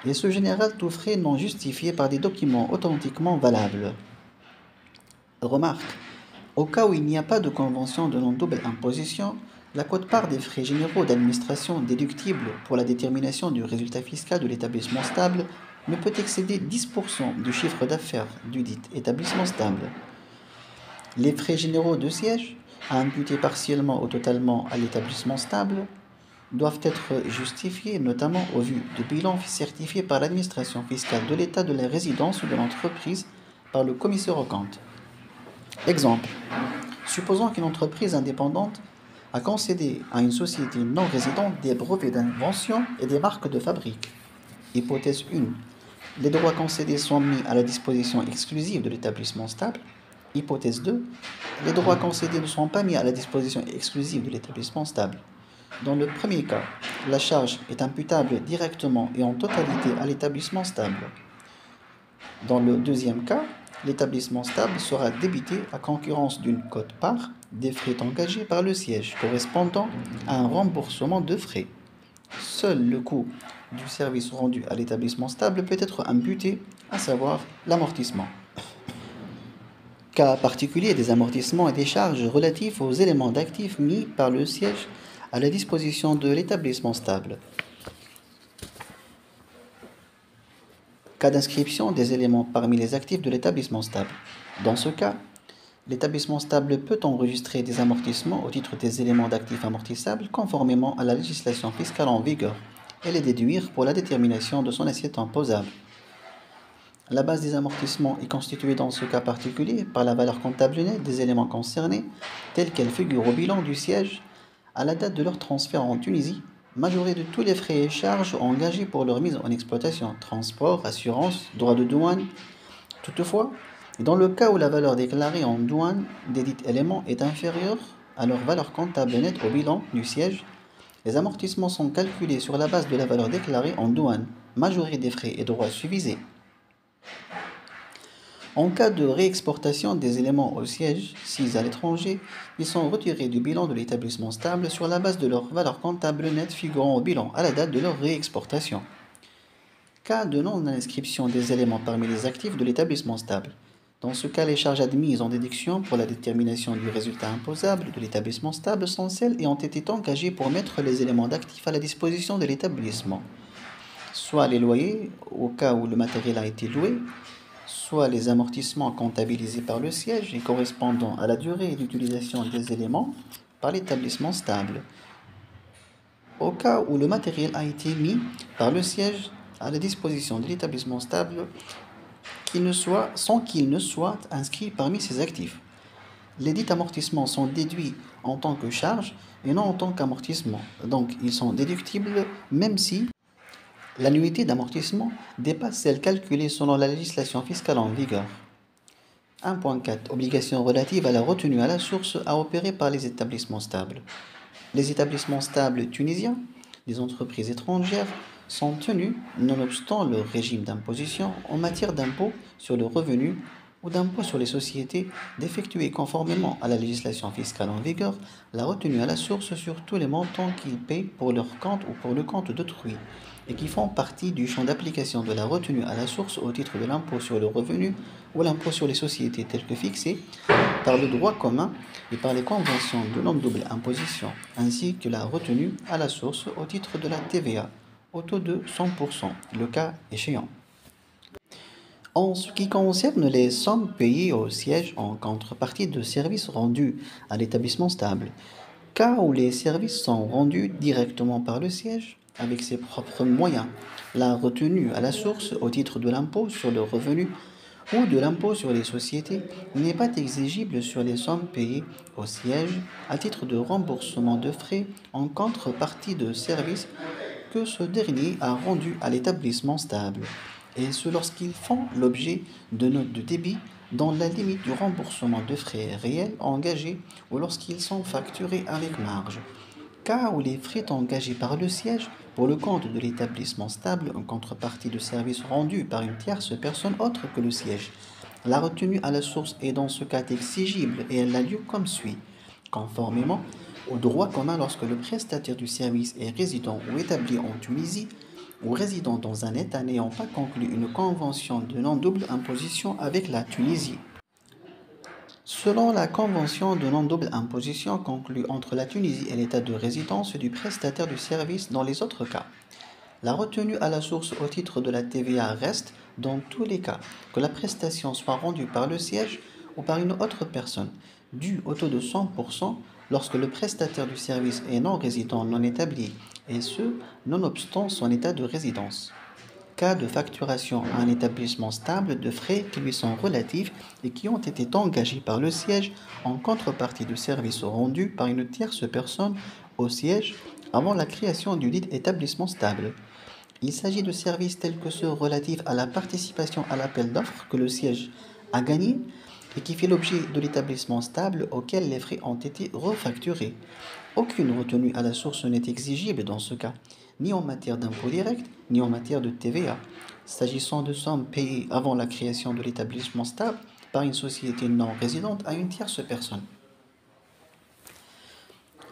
Et ce général tout frais non justifié par des documents authentiquement valables. Remarque, au cas où il n'y a pas de convention de non-double imposition, la quote-part des frais généraux d'administration déductibles pour la détermination du résultat fiscal de l'établissement stable ne peut excéder 10% du chiffre d'affaires du dit établissement stable. Les frais généraux de siège, à imputer partiellement ou totalement à l'établissement stable, doivent être justifiés notamment au vu de bilans certifiés par l'administration fiscale de l'état de la résidence ou de l'entreprise par le commissaire aux comptes. Exemple. Supposons qu'une entreprise indépendante a concédé à une société non résidente des brevets d'invention et des marques de fabrique. Hypothèse 1. Les droits concédés sont mis à la disposition exclusive de l'établissement stable. Hypothèse 2. Les droits concédés ne sont pas mis à la disposition exclusive de l'établissement stable. Dans le premier cas, la charge est imputable directement et en totalité à l'établissement stable. Dans le deuxième cas, l'établissement stable sera débité à concurrence d'une quote-part des frais engagés par le siège correspondant à un remboursement de frais. Seul le coût du service rendu à l'établissement stable peut être imputé, à savoir l'amortissement. Cas particulier des amortissements et des charges relatifs aux éléments d'actifs mis par le siège à la disposition de l'établissement stable. Cas d'inscription des éléments parmi les actifs de l'établissement stable. Dans ce cas, l'établissement stable peut enregistrer des amortissements au titre des éléments d'actifs amortissables conformément à la législation fiscale en vigueur et les déduire pour la détermination de son assiette imposable. La base des amortissements est constituée dans ce cas particulier par la valeur comptable nette des éléments concernés, telle qu'elle figure au bilan du siège à la date de leur transfert en Tunisie, majorée de tous les frais et charges engagés pour leur mise en exploitation, transport, assurance, droits de douane. Toutefois, dans le cas où la valeur déclarée en douane des dits éléments est inférieure à leur valeur comptable nette au bilan du siège, les amortissements sont calculés sur la base de la valeur déclarée en douane, majorée des frais et droits susvisés. En cas de réexportation des éléments au siège, s'ils à l'étranger, ils sont retirés du bilan de l'établissement stable sur la base de leur valeur comptable nette figurant au bilan à la date de leur réexportation. Cas de non-inscription des éléments parmi les actifs de l'établissement stable. Dans ce cas, les charges admises en déduction pour la détermination du résultat imposable de l'établissement stable sont celles ayant été engagées pour mettre les éléments d'actifs à la disposition de l'établissement, soit les loyers au cas où le matériel a été loué, soit les amortissements comptabilisés par le siège et correspondant à la durée d'utilisation des éléments par l'établissement stable, au cas où le matériel a été mis par le siège à la disposition de l'établissement stable sans qu'il ne soit inscrit parmi ses actifs. Les dits amortissements sont déduits en tant que charge et non en tant qu'amortissement. Donc, ils sont déductibles même si l'annuité d'amortissement dépasse celle calculée selon la législation fiscale en vigueur. 1.4. Obligation relative à la retenue à la source à opérer par les établissements stables. Les établissements stables tunisiens, des entreprises étrangères, sont tenus, nonobstant leur régime d'imposition en matière d'impôt sur le revenu ou d'impôt sur les sociétés, d'effectuer conformément à la législation fiscale en vigueur la retenue à la source sur tous les montants qu'ils paient pour leur compte ou pour le compte d'autrui, et qui font partie du champ d'application de la retenue à la source au titre de l'impôt sur le revenu ou l'impôt sur les sociétés tel que fixé par le droit commun et par les conventions de non-double imposition, ainsi que la retenue à la source au titre de la TVA au taux de 100%, le cas échéant. En ce qui concerne les sommes payées au siège en contrepartie de services rendus à l'établissement stable, cas où les services sont rendus directement par le siège avec ses propres moyens, la retenue à la source au titre de l'impôt sur le revenu ou de l'impôt sur les sociétés n'est pas exigible sur les sommes payées au siège à titre de remboursement de frais en contrepartie de services que ce dernier a rendus à l'établissement stable, et ce lorsqu'ils font l'objet de notes de débit dans la limite du remboursement de frais réels engagés ou lorsqu'ils sont facturés avec marge. Cas où les frais engagés par le siège pour le compte de l'établissement stable en contrepartie de services rendus par une tierce personne autre que le siège. La retenue à la source est dans ce cas exigible et elle a lieu comme suit. Conformément au droit commun, lorsque le prestataire du service est résident ou établi en Tunisie ou résident dans un État n'ayant pas conclu une convention de non-double imposition avec la Tunisie. Selon la convention de non-double imposition conclue entre la Tunisie et l'État de résidence du prestataire du service dans les autres cas, la retenue à la source au titre de la TVA reste, dans tous les cas, que la prestation soit rendue par le siège ou par une autre personne, due au taux de 100% lorsque le prestataire du service est non-résident non établi, et ce, nonobstant son état de résidence. Cas de facturation à un établissement stable de frais qui lui sont relatifs et qui ont été engagés par le siège en contrepartie de services rendus par une tierce personne au siège avant la création du dit établissement stable. Il s'agit de services tels que ceux relatifs à la participation à l'appel d'offres que le siège a gagné et qui fait l'objet de l'établissement stable auquel les frais ont été refacturés. Aucune retenue à la source n'est exigible dans ce cas, ni en matière d'impôt direct, ni en matière de TVA, s'agissant de sommes payées avant la création de l'établissement stable par une société non résidente à une tierce personne.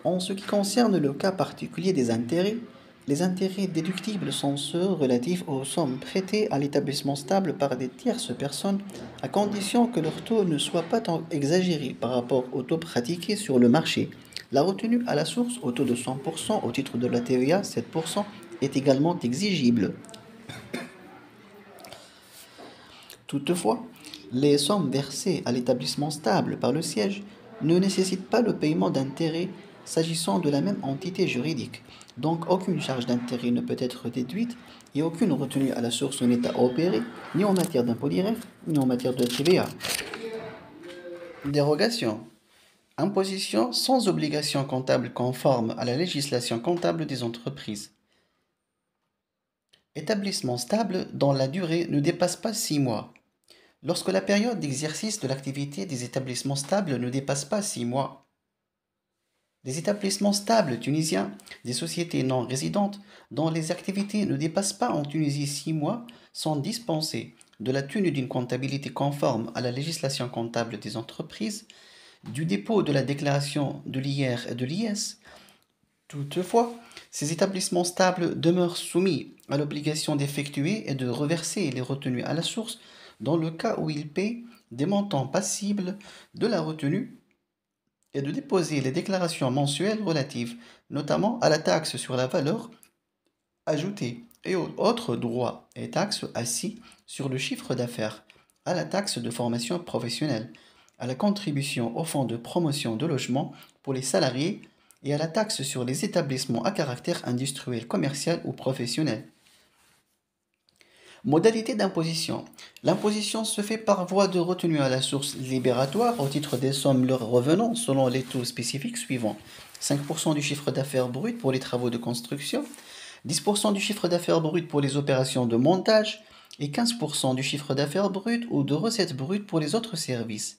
En ce qui concerne le cas particulier des intérêts, les intérêts déductibles sont ceux relatifs aux sommes prêtées à l'établissement stable par des tierces personnes, à condition que leur taux ne soit pas exagéré par rapport au taux pratiqué sur le marché. La retenue à la source au taux de 100% au titre de la TVA 7% est également exigible. Toutefois, les sommes versées à l'établissement stable par le siège ne nécessitent pas le paiement d'intérêts s'agissant de la même entité juridique. Donc aucune charge d'intérêt ne peut être déduite et aucune retenue à la source n'est à opérer, ni en matière d'impôt direct, ni en matière de TVA. Dérogation. Imposition sans obligation comptable conforme à la législation comptable des entreprises. Établissement stable dont la durée ne dépasse pas 6 mois. Lorsque la période d'exercice de l'activité des établissements stables ne dépasse pas 6 mois, des établissements stables tunisiens, des sociétés non résidentes dont les activités ne dépassent pas en Tunisie 6 mois sont dispensés de la tenue d'une comptabilité conforme à la législation comptable des entreprises, du dépôt de la déclaration de l'IR et de l'IS. Toutefois, ces établissements stables demeurent soumis à l'obligation d'effectuer et de reverser les retenues à la source dans le cas où ils paient des montants passibles de la retenue et de déposer les déclarations mensuelles relatives notamment à la taxe sur la valeur ajoutée et aux autres droits et taxes assis sur le chiffre d'affaires, à la taxe de formation professionnelle, à la contribution au fonds de promotion de logement pour les salariés et à la taxe sur les établissements à caractère industriel, commercial ou professionnel. Modalité d'imposition. L'imposition se fait par voie de retenue à la source libératoire au titre des sommes leur revenant selon les taux spécifiques suivants. 5% du chiffre d'affaires brut pour les travaux de construction, 10% du chiffre d'affaires brut pour les opérations de montage et 15% du chiffre d'affaires brut ou de recettes brutes pour les autres services.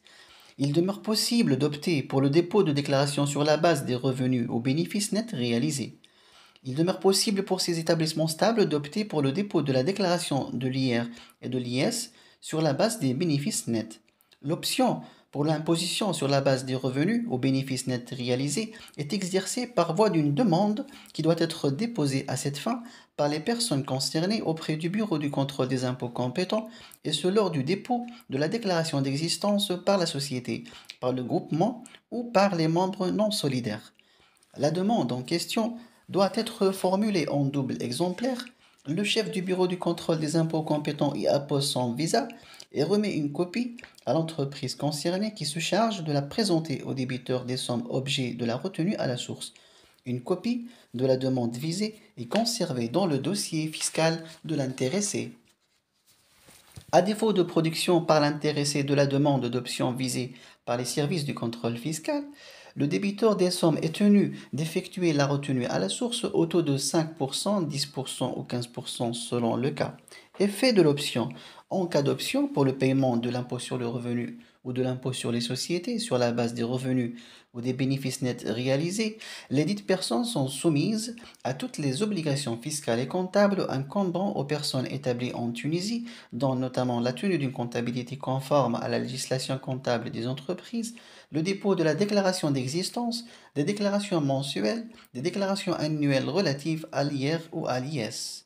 Il demeure possible d'opter pour le dépôt de déclaration sur la base des revenus ou bénéfices nets réalisés. Il demeure possible pour ces établissements stables d'opter pour le dépôt de la déclaration de l'IR et de l'IS sur la base des bénéfices nets. L'option pour l'imposition sur la base des revenus aux bénéfices nets réalisés est exercée par voie d'une demande qui doit être déposée à cette fin par les personnes concernées auprès du Bureau du contrôle des impôts compétents et ce lors du dépôt de la déclaration d'existence par la société, par le groupement ou par les membres non solidaires. La demande en question doit être formulée en double exemplaire. Le chef du bureau du contrôle des impôts compétent y appose son visa et remet une copie à l'entreprise concernée qui se charge de la présenter au débiteur des sommes objets de la retenue à la source. Une copie de la demande visée est conservée dans le dossier fiscal de l'intéressé. À défaut de production par l'intéressé de la demande d'option visée par les services du contrôle fiscal, le débiteur des sommes est tenu d'effectuer la retenue à la source au taux de 5%, 10% ou 15% selon le cas. Effet de l'option. En cas d'option pour le paiement de l'impôt sur le revenu ou de l'impôt sur les sociétés sur la base des revenus ou des bénéfices nets réalisés, les dites personnes sont soumises à toutes les obligations fiscales et comptables incombant aux personnes établies en Tunisie, dont notamment la tenue d'une comptabilité conforme à la législation comptable des entreprises, le dépôt de la déclaration d'existence, des déclarations mensuelles, des déclarations annuelles relatives à l'IR ou à l'IS.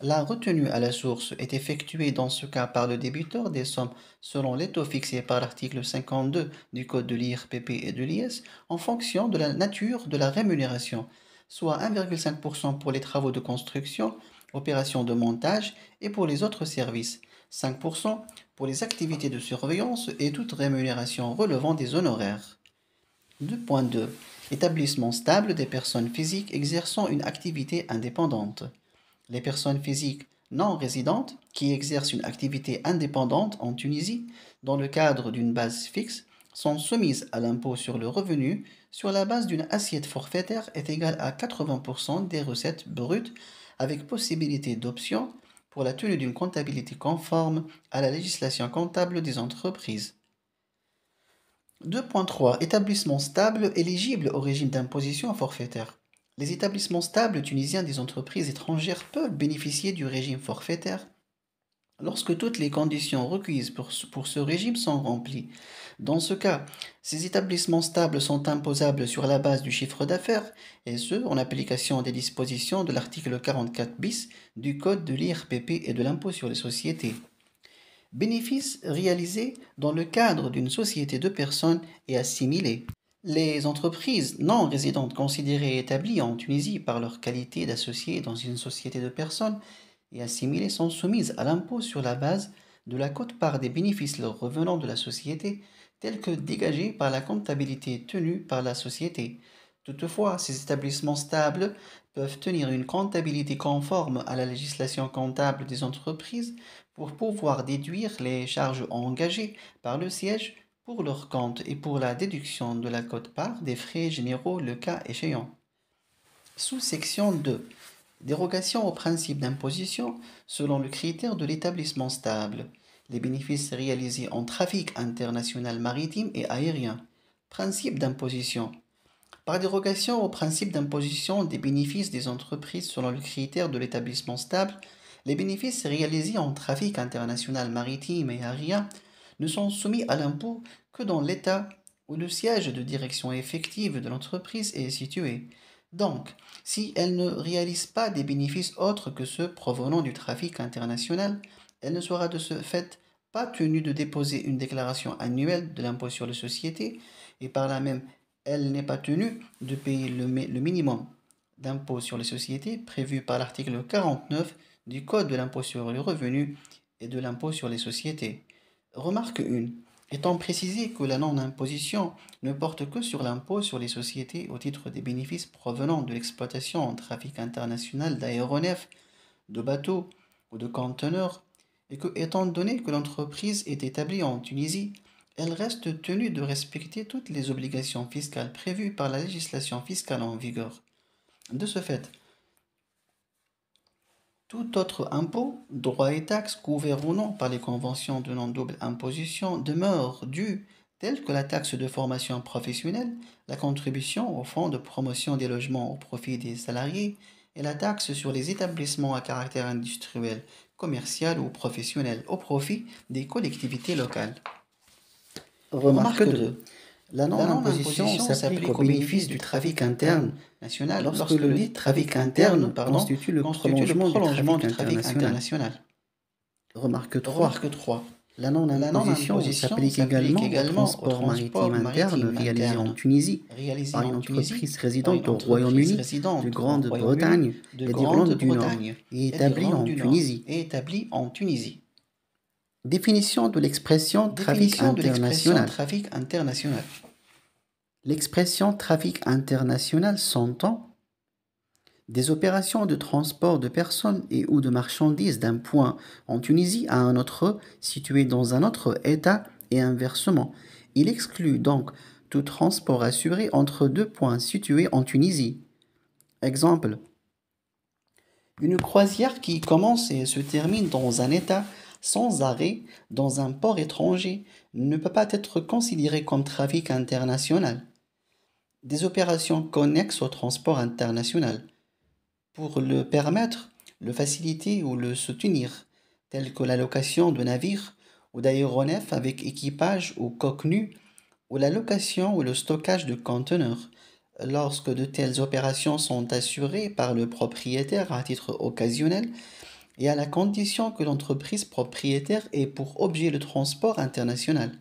La retenue à la source est effectuée dans ce cas par le débiteur des sommes selon les taux fixés par l'article 52 du Code de l'IRPP et de l'IS en fonction de la nature de la rémunération, soit 1,5% pour les travaux de construction, opérations de montage et pour les autres services, 5% pour les activités de surveillance et toute rémunération relevant des honoraires. 2.2. Établissement stable des personnes physiques exerçant une activité indépendante. Les personnes physiques non résidentes qui exercent une activité indépendante en Tunisie dans le cadre d'une base fixe sont soumises à l'impôt sur le revenu sur la base d'une assiette forfaitaire est égale à 80% des recettes brutes avec possibilité d'option pour la tenue d'une comptabilité conforme à la législation comptable des entreprises. 2.3. Établissements stables éligibles au régime d'imposition forfaitaire. Les établissements stables tunisiens des entreprises étrangères peuvent bénéficier du régime forfaitaire lorsque toutes les conditions requises pour ce régime sont remplies. Dans ce cas, ces établissements stables sont imposables sur la base du chiffre d'affaires, et ce, en application des dispositions de l'article 44 bis du Code de l'IRPP et de l'impôt sur les sociétés. Bénéfices réalisés dans le cadre d'une société de personnes et assimilés. Les entreprises non résidentes considérées et établies en Tunisie par leur qualité d'associées dans une société de personnes et assimilées sont soumises à l'impôt sur la base de la quote-part des bénéfices leur revenant de la société tels que dégagés par la comptabilité tenue par la société. Toutefois, ces établissements stables peuvent tenir une comptabilité conforme à la législation comptable des entreprises pour pouvoir déduire les charges engagées par le siège pour leur compte et pour la déduction de la quote-part des frais généraux le cas échéant. Sous-section 2. Dérogation au principe d'imposition selon le critère de l'établissement stable. Les bénéfices réalisés en trafic international maritime et aérien. Principe d'imposition. Par dérogation au principe d'imposition des bénéfices des entreprises selon le critère de l'établissement stable, Les bénéfices réalisés en trafic international maritime et aérien ne sont soumis à l'impôt que dans l'État où le siège de direction effective de l'entreprise est situé. Donc, si elle ne réalise pas des bénéfices autres que ceux provenant du trafic international, elle ne sera de ce fait pas tenue de déposer une déclaration annuelle de l'impôt sur les sociétés et par là même, elle n'est pas tenue de payer le minimum d'impôt sur les sociétés prévu par l'article 49 du Code de l'impôt sur le revenu et de l'impôt sur les sociétés. Remarque 1. Étant précisé que la non-imposition ne porte que sur l'impôt sur les sociétés au titre des bénéfices provenant de l'exploitation en trafic international d'aéronefs, de bateaux ou de conteneurs, et que, étant donné que l'entreprise est établie en Tunisie, elle reste tenue de respecter toutes les obligations fiscales prévues par la législation fiscale en vigueur. De ce fait, tout autre impôt, droits et taxes couverts ou non par les conventions de non-double imposition demeurent dus, tels que la taxe de formation professionnelle, la contribution au fonds de promotion des logements au profit des salariés et la taxe sur les établissements à caractère industriel, commercial ou professionnel au profit des collectivités locales. Remarque 2. La non-imposition s'applique au bénéfice du trafic interne national lorsque le dit trafic interne constitue le prolongement du trafic international. Remarque 3. La non-imposition s'applique également au transport maritime interne réalisé en Tunisie par une entreprise résidente au Royaume-Uni, de Grande-Bretagne et d'Irlande du Nord et établie en Tunisie. Définition de l'expression trafic international. L'expression trafic international s'entend des opérations de transport de personnes et ou de marchandises d'un point en Tunisie à un autre situé dans un autre État et inversement. Il exclut donc tout transport assuré entre deux points situés en Tunisie. Exemple. Une croisière qui commence et se termine dans un État sans arrêt dans un port étranger ne peut pas être considérée comme trafic international. Des opérations connexes au transport international pour le permettre, le faciliter ou le soutenir, telles que la location de navires ou d'aéronefs avec équipage ou coque nue, ou la location ou le stockage de conteneurs, lorsque de telles opérations sont assurées par le propriétaire à titre occasionnel et à la condition que l'entreprise propriétaire ait pour objet le transport international.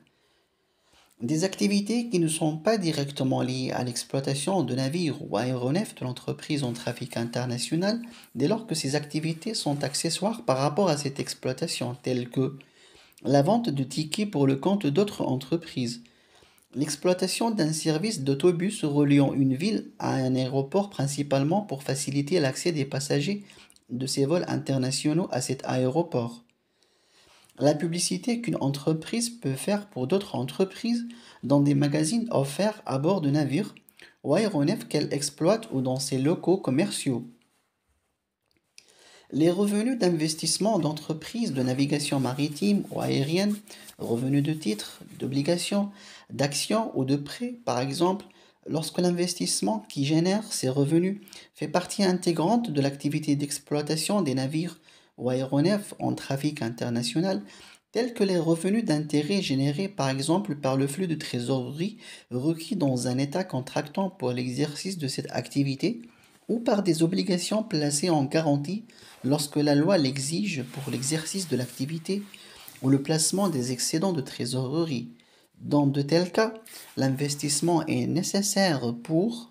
Des activités qui ne sont pas directement liées à l'exploitation de navires ou aéronefs de l'entreprise en trafic international, dès lors que ces activités sont accessoires par rapport à cette exploitation, telles que la vente de tickets pour le compte d'autres entreprises, l'exploitation d'un service d'autobus reliant une ville à un aéroport principalement pour faciliter l'accès des passagers de ces vols internationaux à cet aéroport. La publicité qu'une entreprise peut faire pour d'autres entreprises dans des magazines offerts à bord de navires ou aéronefs qu'elle exploite ou dans ses locaux commerciaux. Les revenus d'investissement d'entreprises de navigation maritime ou aérienne, revenus de titres, d'obligations, d'actions ou de prêts, par exemple, lorsque l'investissement qui génère ces revenus fait partie intégrante de l'activité d'exploitation des navires ou aéronefs en trafic international, tels que les revenus d'intérêt générés par exemple par le flux de trésorerie requis dans un État contractant pour l'exercice de cette activité, ou par des obligations placées en garantie lorsque la loi l'exige pour l'exercice de l'activité ou le placement des excédents de trésorerie. Dans de tels cas, l'investissement est nécessaire pour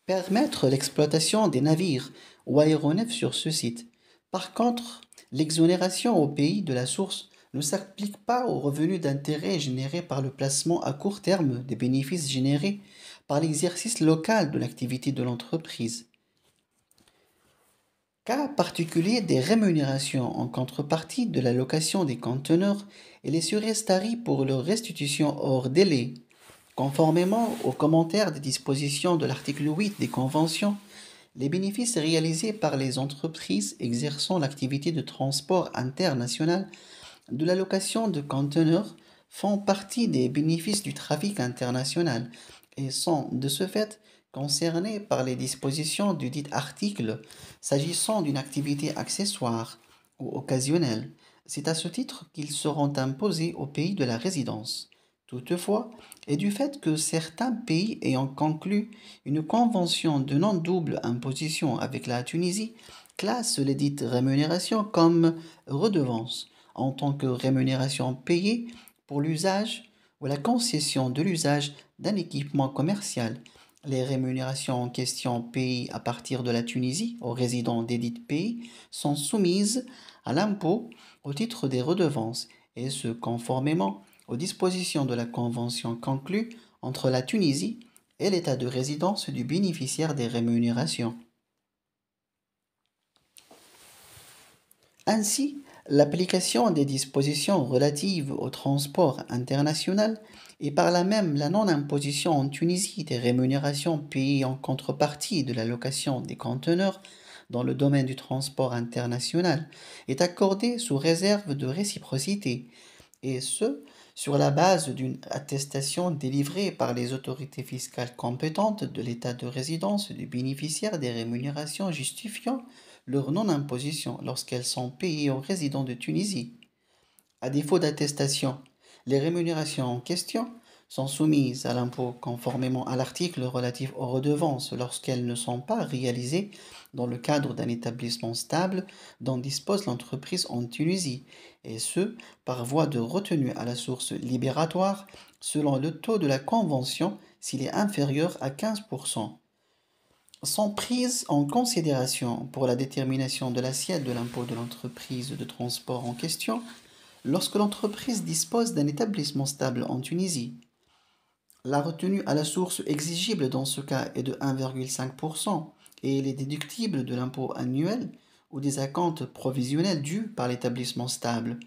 permettre l'exploitation des navires ou aéronefs sur ce site. Par contre, l'exonération au pays de la source ne s'applique pas aux revenus d'intérêt générés par le placement à court terme des bénéfices générés par l'exercice local de l'activité de l'entreprise. Cas particulier des rémunérations en contrepartie de la location des conteneurs et les surestaries pour leur restitution hors délai. Conformément aux commentaires des dispositions de l'article 8 des conventions, les bénéfices réalisés par les entreprises exerçant l'activité de transport international de la location de conteneurs font partie des bénéfices du trafic international et sont, de ce fait, concernés par les dispositions du dit article s'agissant d'une activité accessoire ou occasionnels. C'est à ce titre qu'ils seront imposés au pays de la résidence. Toutefois, et du fait que certains pays ayant conclu une convention de non-double imposition avec la Tunisie classent les dites rémunérations comme redevances en tant que rémunération payée pour l'usage ou la concession de l'usage d'un équipement commercial. Les rémunérations en question payées à partir de la Tunisie aux résidents des dites pays sont soumises à l'impôt au titre des redevances, et ce conformément aux dispositions de la convention conclue entre la Tunisie et l'état de résidence du bénéficiaire des rémunérations. Ainsi, l'application des dispositions relatives au transport international et par là même la non-imposition en Tunisie des rémunérations payées en contrepartie de la location des conteneurs dans le domaine du transport international est accordée sous réserve de réciprocité, et ce, sur la base d'une attestation délivrée par les autorités fiscales compétentes de l'état de résidence du bénéficiaire des rémunérations justifiant leur non-imposition lorsqu'elles sont payées aux résidents de Tunisie. À défaut d'attestation, les rémunérations en question sont soumises à l'impôt conformément à l'article relatif aux redevances lorsqu'elles ne sont pas réalisées dans le cadre d'un établissement stable dont dispose l'entreprise en Tunisie, et ce, par voie de retenue à la source libératoire selon le taux de la convention s'il est inférieur à 15%. Sont prises en considération pour la détermination de l'assiette de l'impôt de l'entreprise de transport en question lorsque l'entreprise dispose d'un établissement stable en Tunisie. La retenue à la source exigible dans ce cas est de 1,5% et elle est déductible de l'impôt annuel ou des acomptes provisionnels dus par l'établissement stable.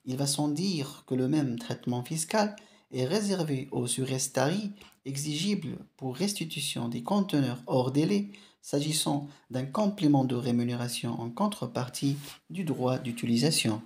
Il va sans dire que le même traitement fiscal est réservé aux surestaries exigibles pour restitution des conteneurs hors délai s'agissant d'un complément de rémunération en contrepartie du droit d'utilisation.